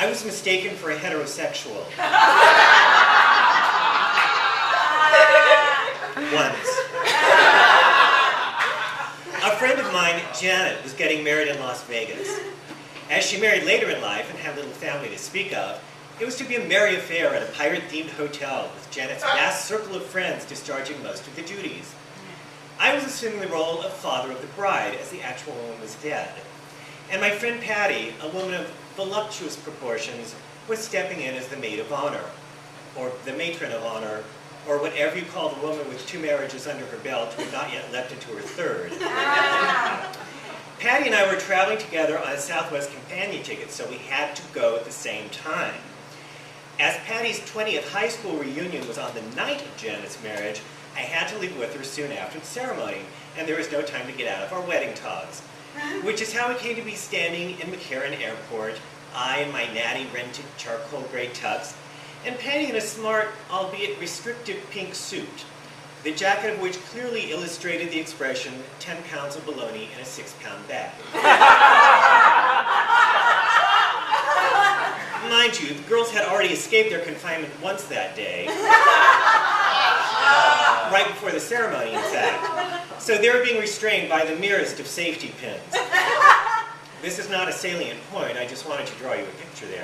I was mistaken for a heterosexual. Once. A friend of mine, Janet, was getting married in Las Vegas. As she married later in life and had little family to speak of, it was to be a merry affair at a pirate-themed hotel with Janet's vast circle of friends discharging most of the duties. I was assuming the role of father of the bride, as the actual woman was dead. And my friend Patty, a woman of voluptuous proportions, was stepping in as the maid of honor, or the matron of honor, or whatever you call the woman with 2 marriages under her belt who had not yet leapt into her 3rd. Patty and I were traveling together on a Southwest companion ticket, so we had to go at the same time. As Patty's 20th high school reunion was on the night of Janet's marriage, I had to leave with her soon after the ceremony, and there was no time to get out of our wedding togs. Which is how we came to be standing in McCarran Airport, I in my natty rented charcoal gray tux, and Patty in a smart, albeit restrictive pink suit, the jacket of which clearly illustrated the expression 10 pounds of bologna in a 6-pound bag. Mind you, the girls had already escaped their confinement once that day, right before the ceremony, in fact. So they were being restrained by the merest of safety pins. This is not a salient point, I just wanted to draw you a picture there.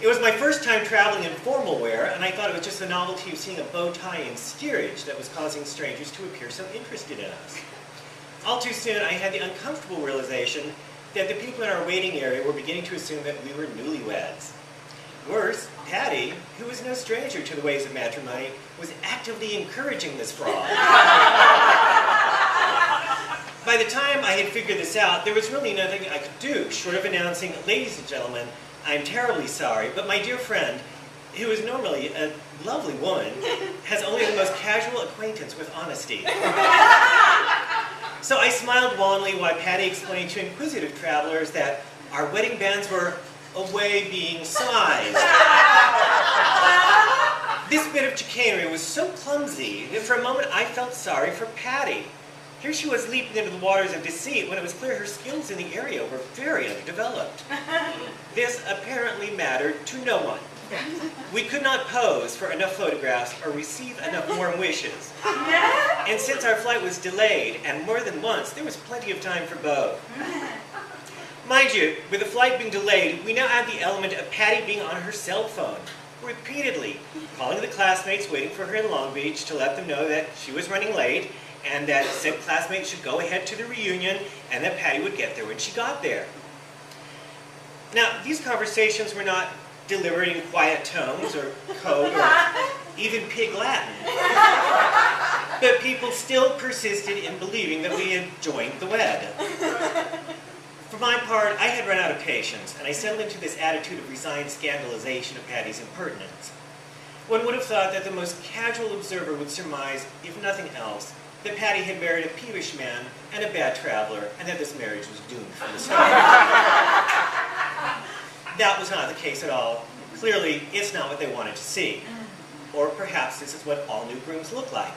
It was my first time traveling in formal wear, and I thought it was just the novelty of seeing a bow tie in steerage that was causing strangers to appear so interested in us. All too soon, I had the uncomfortable realization that the people in our waiting area were beginning to assume that we were newlyweds. Worse, Patty, who was no stranger to the ways of matrimony, was actively encouraging this fraud. By the time I had figured this out, there was really nothing I could do short of announcing, "Ladies and gentlemen, I'm terribly sorry, but my dear friend, who is normally a lovely woman, has only the most casual acquaintance with honesty." So I smiled wanly while Patty explained to inquisitive travelers that our wedding bands were away being sized. This bit of chicanery was so clumsy that for a moment I felt sorry for Patty. Here she was leaping into the waters of deceit when it was clear her skills in the area were very underdeveloped. This apparently mattered to no one. We could not pose for enough photographs or receive enough warm wishes. And since our flight was delayed, and more than once, there was plenty of time for both. Mind you, with the flight being delayed, we now add the element of Patty being on her cell phone, repeatedly calling the classmates waiting for her in Long Beach to let them know that she was running late, and that said classmates should go ahead to the reunion, and that Patty would get there when she got there. Now, these conversations were not delivered in quiet tones, or code, or even pig Latin. But people still persisted in believing that we had joined the wed. For my part, I had run out of patience, and I settled into this attitude of resigned scandalization of Patty's impertinence. One would have thought that the most casual observer would surmise, if nothing else, that Patty had married a peevish man and a bad traveler, and that this marriage was doomed from the start. That was not the case at all. Clearly, it's not what they wanted to see. Or perhaps this is what all new grooms look like.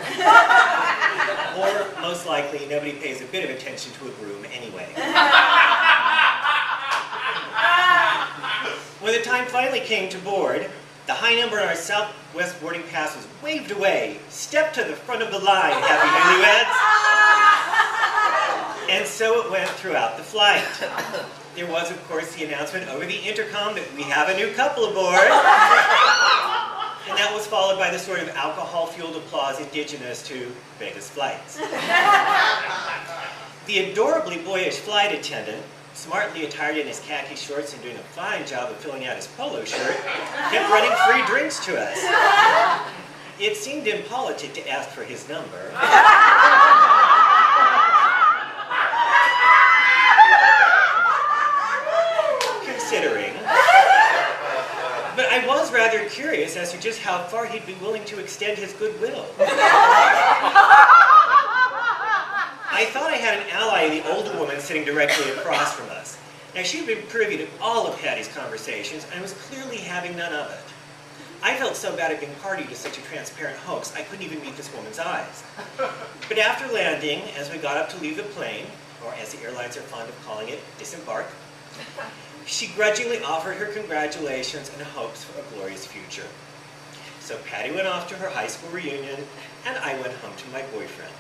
Or, most likely, nobody pays a bit of attention to a groom anyway. When the time finally came to board, the high number on our Southwest boarding pass was waved away. Step to the front of the line, happy newlyweds. And so it went throughout the flight. There was, of course, the announcement over the intercom that we have a new couple aboard. And that was followed by the sort of alcohol-fueled applause indigenous to Vegas flights. The adorably boyish flight attendant, smartly attired in his khaki shorts and doing a fine job of filling out his polo shirt, kept running free drinks to us. It seemed impolitic to ask for his number. Considering. But I was rather curious as to just how far he'd be willing to extend his goodwill. I thought I had an ally in the older woman sitting directly across from us. Now, she'd been privy to all of Patty's conversations and was clearly having none of it. I felt so bad at being party to such a transparent hoax, I couldn't even meet this woman's eyes. But after landing, as we got up to leave the plane, or as the airlines are fond of calling it, disembark, She grudgingly offered her congratulations and hopes for a glorious future. So Patty went off to her high school reunion, and I went home to my boyfriend.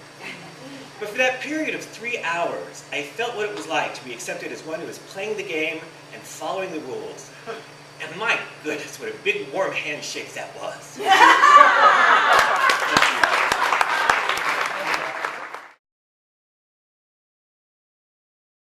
But for that period of 3 hours, I felt what it was like to be accepted as one who was playing the game and following the rules. And my goodness, what a big warm handshake that was.